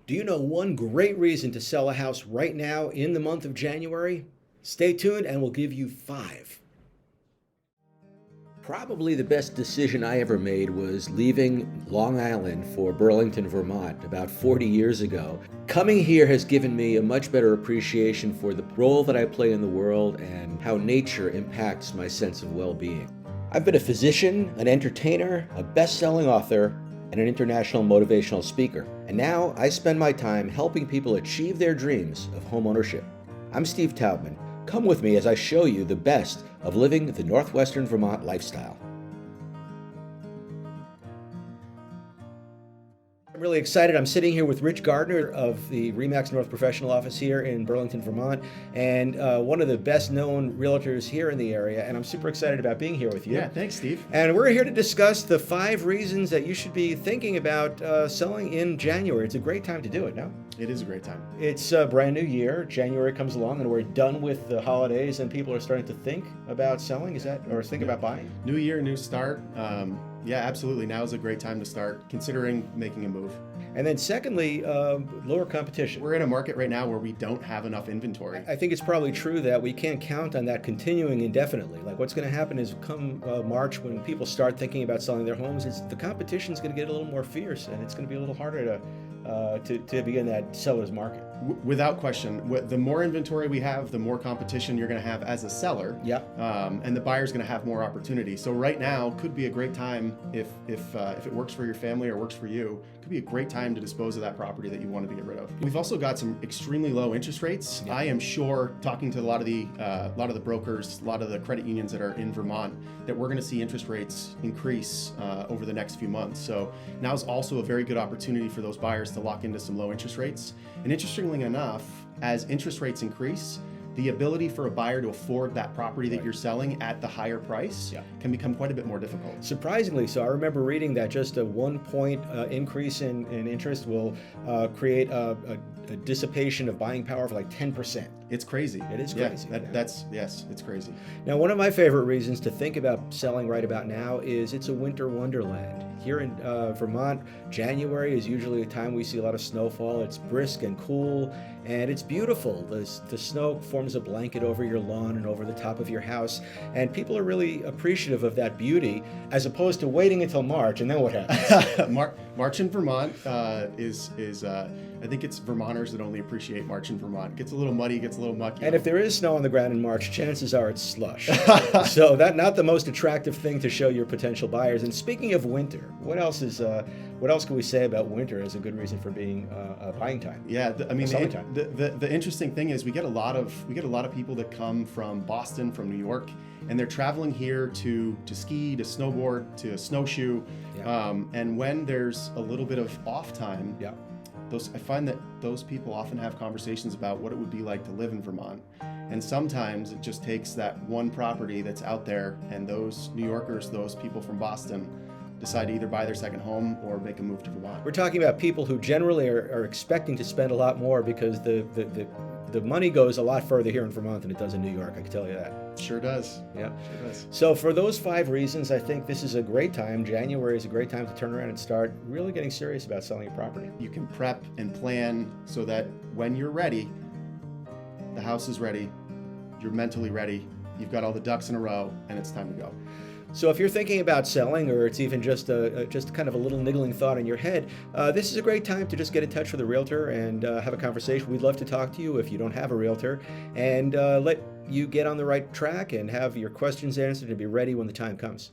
Do you know one great reason to sell a house right now in the month of January? Stay tuned and we'll give you 5. Probably the best decision I ever made was leaving Long Island for Burlington, Vermont about 40 years ago. Coming here has given me a much better appreciation for the role that I play in the world and how nature impacts my sense of well-being. I've been a physician, an entertainer, a best-selling author, and an international motivational speaker. And now I spend my time helping people achieve their dreams of home ownership. I'm Steve Taubman. Come with me as I show you the best of living the Northwestern Vermont lifestyle. I'm really excited. I'm sitting here with Rich Gardner of the RE/MAX North Professional Office here in Burlington, Vermont, and one of the best known realtors here in the area, and I'm super excited about being here with you. Yeah, thanks, Steve. And we're here to discuss the 5 reasons that you should be thinking about selling in January. It's a great time to do it, no? It is a great time. It's a brand new year. January comes along and we're done with the holidays and people are starting to think about selling, or think about buying? New year, new start. Yeah, absolutely. Now is a great time to start considering making a move. And then secondly, lower competition. We're in a market right now where we don't have enough inventory. I think it's probably true that we can't count on that continuing indefinitely. Like what's going to happen is come March, when people start thinking about selling their homes, the competition's going to get a little more fierce and it's going to be a little harder to be in that seller's market. Without question, the more inventory we have, the more competition you're going to have as a seller. Yeah. And the buyer's going to have more opportunity. So right now could be a great time if it works for your family or works for you. Could be a great time to dispose of that property that you wanted to get rid of. We've also got some extremely low interest rates. Yeah. I am sure, talking to a lot of the brokers, a lot of the credit unions that are in Vermont, that we're going to see interest rates increase over the next few months. So now is also a very good opportunity for those buyers to lock into some low interest rates. And interestingly enough, as interest rates increase, the ability for a buyer to afford that property that you're selling at the higher price can become quite a bit more difficult. Surprisingly so. I remember reading that just a 1 point increase in interest will create a dissipation of buying power for like 10%. It's crazy. It is crazy. Yes, it's crazy. Now, one of my favorite reasons to think about selling right about now is it's a winter wonderland. Here in Vermont, January is usually a time we see a lot of snowfall. It's brisk and cool, and it's beautiful. The snow forms a blanket over your lawn and over the top of your house, and people are really appreciative of that beauty, as opposed to waiting until March, and then what happens? March in Vermont is I think it's Vermonters that only appreciate March in Vermont. It gets a little muddy, gets a little mucky. And if there is snow on the ground in March, chances are it's slush. So that's not the most attractive thing to show your potential buyers. And speaking of winter, what else can we say about winter as a good reason for being buying time? Yeah, Summertime. The interesting thing is we get a lot of people that come from Boston, from New York, and they're traveling here to ski, to snowboard, to snowshoe. Yeah. And when there's a little bit of off time, Yeah. I find that those people often have conversations about what it would be like to live in Vermont. And sometimes it just takes that one property that's out there, and those New Yorkers, those people from Boston, decide to either buy their second home or make a move to Vermont. We're talking about people who generally are expecting to spend a lot more because the money goes a lot further here in Vermont than it does in New York, I can tell you that. Sure does. Yeah. Sure does. So for those 5 reasons, I think this is a great time. January is a great time to turn around and start really getting serious about selling a property. You can prep and plan so that when you're ready, the house is ready, you're mentally ready, you've got all the ducks in a row, and it's time to go. So if you're thinking about selling, or it's even just kind of a little niggling thought in your head, this is a great time to just get in touch with a realtor and have a conversation. We'd love to talk to you if you don't have a realtor, and let you get on the right track and have your questions answered and be ready when the time comes.